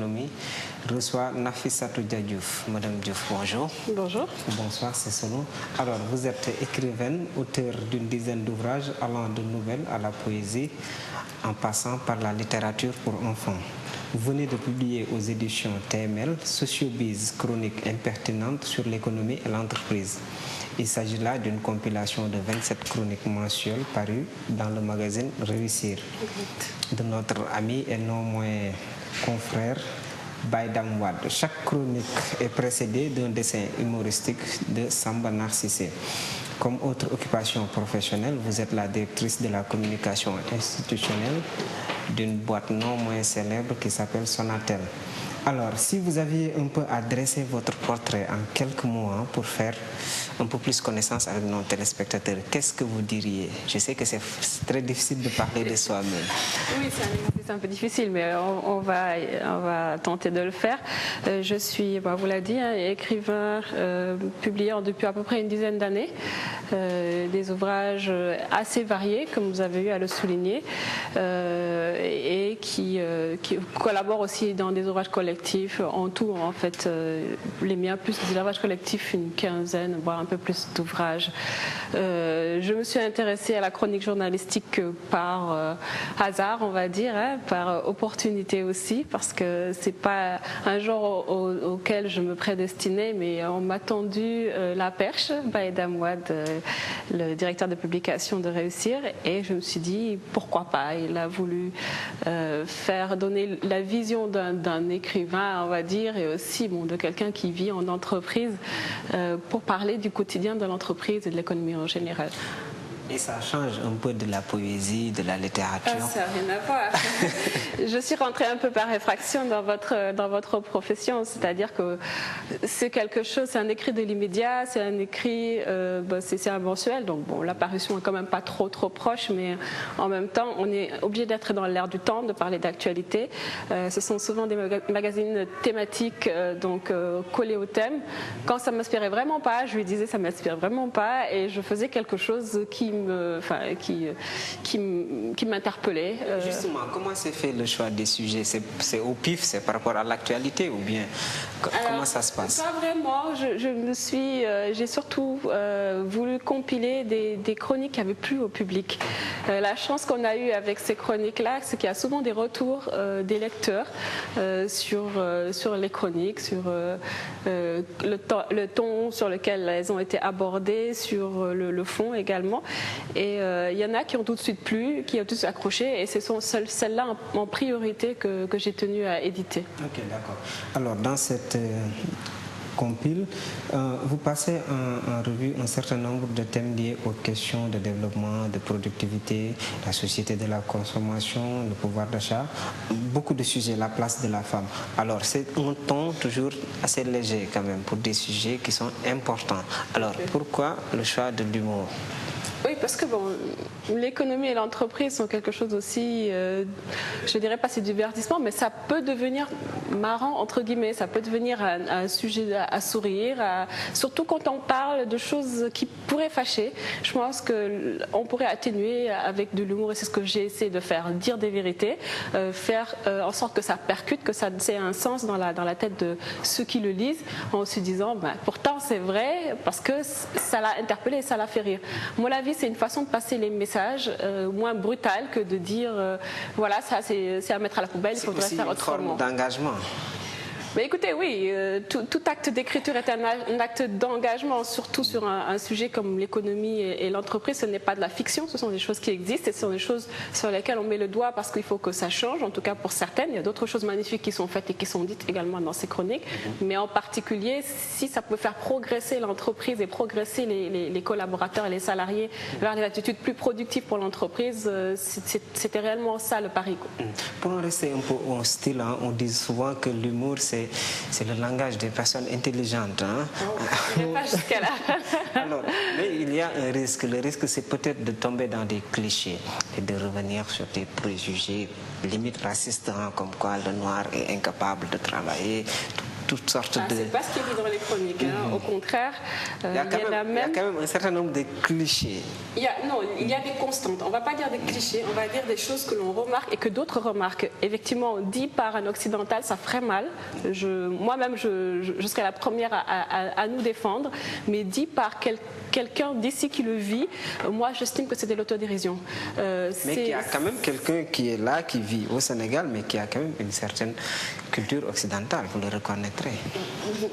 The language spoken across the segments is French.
L'économie reçoit Nafissatou Diouf. Madame Diouf, bonjour. Bonjour. Bonsoir, c'est Solo. Alors, vous êtes écrivaine, auteure d'une dizaine d'ouvrages allant de nouvelles à la poésie, en passant par la littérature pour enfants. Vous venez de publier aux éditions TML Sociobiz, chronique impertinente sur l'économie et l'entreprise. Il s'agit là d'une compilation de 27 chroniques mensuelles parues dans le magazine Réussir de notre ami et non moins confrère Baïdam Wad. Chaque chronique est précédée d'un dessin humoristique de Samba Narcissé. Comme autre occupation professionnelle, vous êtes la directrice de la communication institutionnelle d'une boîte non moins célèbre qui s'appelle Sonatel. Alors, si vous aviez un peu à dresser votre portrait en quelques mots pour faire un peu plus connaissance avec nos téléspectateurs, qu'est-ce que vous diriez? Je sais que c'est très difficile de parler de soi-même. Oui, c'est un peu difficile, mais on va tenter de le faire. Je suis, vous l'avez dit, écrivain, publiant depuis à peu près une dizaine d'années, des ouvrages assez variés, comme vous avez eu à le souligner, et qui collaborent aussi dans des ouvrages collectifs. En tout, en fait, les miens, plus des ouvrages collectifs, une quinzaine, voire un peu plus d'ouvrages. Je me suis intéressée à la chronique journalistique par hasard, on va dire, par opportunité aussi, parce que c'est pas un genre auquel je me prédestinais, mais on m'a tendu la perche, Baïdam Wad, le directeur de publication de Réussir, et je me suis dit pourquoi pas. Il a voulu donner la vision d'un écrivain, on va dire, et aussi de quelqu'un qui vit en entreprise, pour parler du quotidien de l'entreprise et de l'économie en général. Et ça change un peu de la poésie, de la littérature. Ça n'a rien à voir. Je suis rentrée un peu par réfraction dans votre profession, c'est-à-dire que c'est quelque chose, c'est un écrit de l'immédiat, c'est un écrit, c'est un mensuel, donc la parution est quand même pas trop proche, mais en même temps, on est obligé d'être dans l'air du temps, de parler d'actualité. Ce sont souvent des magazines thématiques, collés au thème. Quand ça m'inspirait vraiment pas, je lui disais ça m'inspire vraiment pas, et je faisais quelque chose qui m'interpellait. Justement, comment s'est fait le choix des sujets? C'est au pif, c'est par rapport à l'actualité ou bien comment ça se passe? Pas vraiment. J'ai surtout voulu compiler des chroniques qui avaient plu au public. La chance qu'on a eue avec ces chroniques-là, c'est qu'il y a souvent des retours des lecteurs sur les chroniques, sur le ton sur lequel elles ont été abordées, sur le fond également. Et il y en a qui ont tout de suite plu, qui ont tout de suite accroché, et ce sont celles-là en priorité que j'ai tenu à éditer. Ok, d'accord. Alors, dans cette compile, vous passez en revue un certain nombre de thèmes liés aux questions de développement, de productivité, la société de la consommation, le pouvoir d'achat, beaucoup de sujets, la place de la femme. Alors, c'est un ton toujours assez léger quand même pour des sujets qui sont importants. Alors, pourquoi le choix de l'humour? Oui, parce que l'économie et l'entreprise sont quelque chose aussi, je dirais pas c'est du divertissement, mais ça peut devenir marrant, entre guillemets, ça peut devenir un sujet à sourire, surtout quand on parle de choses qui pourraient fâcher. Je pense qu'on pourrait atténuer avec de l'humour, et c'est ce que j'ai essayé de faire, dire des vérités, faire en sorte que ça percute, que ça ait un sens dans la tête de ceux qui le lisent, en se disant, pourtant c'est vrai, parce que ça l'a interpellé et ça l'a fait rire. Moi, la vie, c'est une façon de passer les messages moins brutale que de dire voilà, ça c'est à mettre à la poubelle, il faudrait faire autrement. C'est une forme d'engagement. Mais écoutez, oui, tout acte d'écriture est un acte d'engagement, surtout sur un sujet comme l'économie et l'entreprise. Ce n'est pas de la fiction, ce sont des choses qui existent, et ce sont des choses sur lesquelles on met le doigt parce qu'il faut que ça change, en tout cas pour certaines. Il y a d'autres choses magnifiques qui sont faites et qui sont dites également dans ces chroniques. Mais en particulier, si ça peut faire progresser l'entreprise et progresser les collaborateurs et les salariés vers des attitudes plus productives pour l'entreprise, c'était réellement ça le pari. Pour en rester un peu au style, on dit souvent que l'humour, c'est le langage des personnes intelligentes. Il n'est pas jusqu'à là. Alors, mais il y a un risque. Le risque, c'est peut-être de tomber dans des clichés et de revenir sur des préjugés limite racistes, comme quoi le noir est incapable de travailler. toutes sortes de... C'est pas ce qui est dit dans les chroniques, hein. Au contraire, il y a quand même un certain nombre de clichés. Il y a des constantes. On ne va pas dire des clichés, on va dire des choses que l'on remarque et que d'autres remarquent. Effectivement, dit par un occidental, ça ferait mal. Moi-même, je serais la première à nous défendre, mais dit par quelqu'un d'ici qui le vit, moi j'estime que c'est de l'autodérision. Mais qu'il y a quand même quelqu'un qui est là, qui vit au Sénégal, mais qui a quand même une certaine culture occidentale, vous le reconnaîtrez.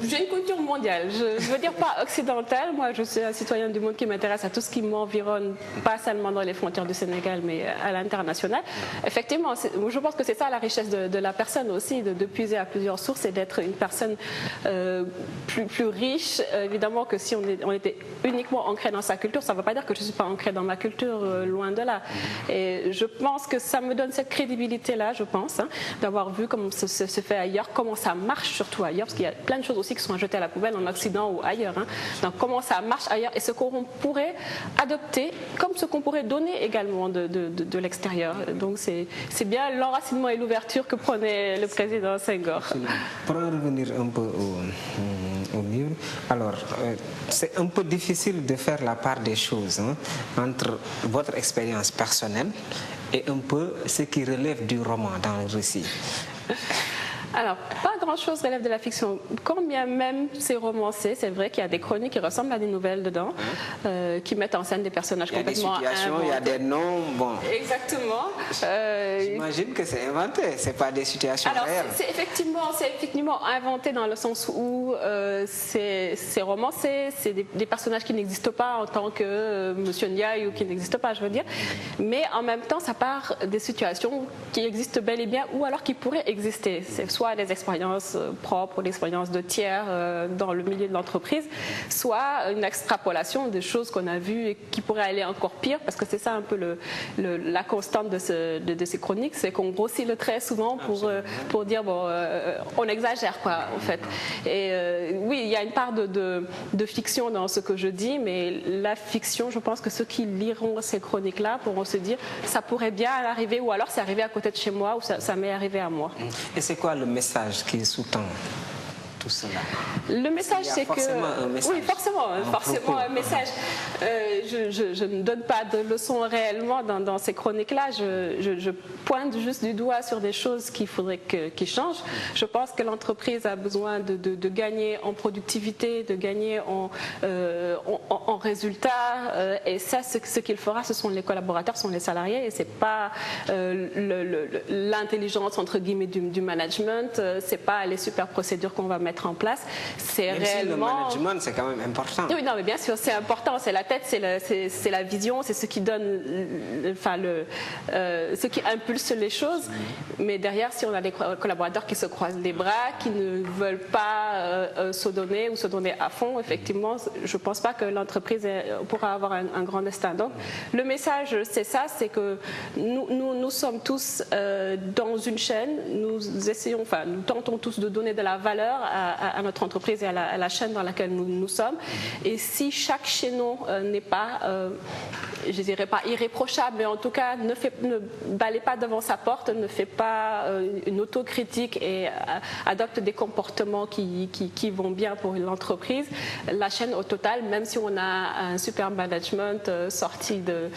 J'ai une culture mondiale, je ne veux dire pas occidentale, moi je suis un citoyen du monde qui m'intéresse à tout ce qui m'environne, pas seulement dans les frontières du Sénégal, mais à l'international. Effectivement, je pense que c'est ça la richesse de la personne aussi, de puiser à plusieurs sources et d'être une personne plus riche. Évidemment que si on était uniquement ancré dans sa culture, ça ne veut pas dire que je ne suis pas ancrée dans ma culture, loin de là. Et je pense que ça me donne cette crédibilité-là, je pense, hein, d'avoir vu comment se fait ailleurs, comment ça marche surtout ailleurs, parce qu'il y a plein de choses aussi qui sont jetées à la poubelle en Occident ou ailleurs. Hein. Donc comment ça marche ailleurs et ce qu'on pourrait adopter comme ce qu'on pourrait donner également de l'extérieur. Donc c'est bien l'enracinement et l'ouverture que prenait le président Senghor. Pour en revenir un peu au livre, alors c'est un peu difficile de faire la part des choses, hein, entre votre expérience personnelle et un peu ce qui relève du roman dans le récit. Alors, pas grand-chose relève de la fiction. Quand bien même c'est romancé, c'est vrai qu'il y a des chroniques qui ressemblent à des nouvelles dedans, qui mettent en scène des personnages complètement inventés. Il y a des situations, il y a des noms, bon. Exactement. J'imagine que c'est inventé, c'est pas des situations réelles. C'est effectivement inventé dans le sens où c'est romancé, c'est des personnages qui n'existent pas en tant que Monsieur Ndiaye ou qui n'existent pas, je veux dire. Mais en même temps, ça part des situations qui existent bel et bien ou alors qui pourraient exister. C'est soit des expériences propres ou des expériences de tiers dans le milieu de l'entreprise, soit une extrapolation des choses qu'on a vues et qui pourraient aller encore pire, parce que c'est ça un peu la constante de ces chroniques, c'est qu'on grossit le trait souvent pour dire bon, on exagère quoi en fait. Et oui, il y a une part de fiction dans ce que je dis, mais la fiction, je pense que ceux qui liront ces chroniques-là pourront se dire ça pourrait bien arriver, ou alors c'est arrivé à côté de chez moi, ou ça m'est arrivé à moi. Et c'est quoi le message qui sous-tend tout cela? Le message, c'est que... Un message. Oui, forcément un message. Je ne donne pas de leçons réellement dans ces chroniques-là. Je pointe juste du doigt sur des choses qu'il faudrait qu'ils changent. Je pense que l'entreprise a besoin de gagner en productivité, de gagner en résultats. Et ça, ce qu'il fera, ce sont les collaborateurs, ce sont les salariés. Et ce n'est pas l'intelligence, entre guillemets, du management. Ce n'est pas les super procédures qu'on va mettre en place, c'est réellement... Si le management, c'est quand même important. Oui, non, mais bien sûr, c'est important, c'est la tête, c'est la vision, c'est ce qui donne, ce qui impulse les choses. Mais derrière, si on a des collaborateurs qui se croisent les bras, qui ne veulent pas se donner ou se donner à fond, effectivement, je ne pense pas que l'entreprise pourra avoir un grand destin. Donc, le message, c'est ça, c'est que nous sommes tous dans une chaîne, nous tentons tous de donner de la valeur à notre entreprise et à la chaîne dans laquelle nous sommes. Et si chaque chaînon n'est pas, je dirais pas irréprochable, mais en tout cas ne balaye pas devant sa porte, ne fait pas une autocritique et adopte des comportements qui vont bien pour l'entreprise, la chaîne au total, même si on a un super management sorti de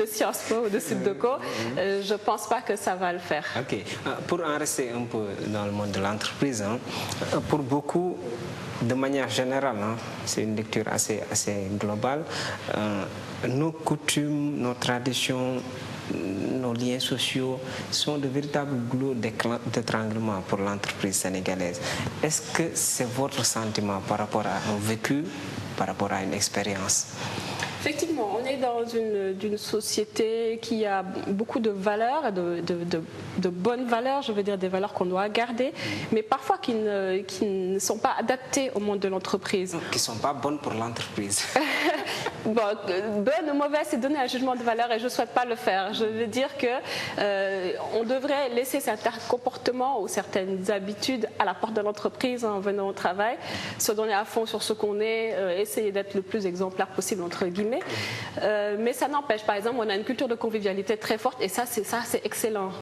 Sciences Po ou de Subdeco, je pense pas que ça va le faire. Ok. Pour en rester un peu dans le monde de l'entreprise, hein, pour beaucoup, de manière générale, hein, c'est une lecture assez globale, nos coutumes, nos traditions, nos liens sociaux sont de véritables goulots d'étranglement pour l'entreprise sénégalaise. Est-ce que c'est votre sentiment par rapport à un vécu, par rapport à une expérience? Effectivement, on est dans une société qui a beaucoup de valeurs, de bonnes valeurs, je veux dire des valeurs qu'on doit garder, mais parfois qui ne sont pas adaptées au monde de l'entreprise. Qui ne sont pas bonnes pour l'entreprise. Bon, bonne ou mauvaise, c'est donner un jugement de valeur et je ne souhaite pas le faire. Je veux dire qu'on devrait laisser certains comportements ou certaines habitudes à la porte de l'entreprise en venant au travail, se donner à fond sur ce qu'on est, essayer d'être le plus exemplaire possible, entre guillemets. Mais ça n'empêche, par exemple, on a une culture de convivialité très forte et ça c'est excellent.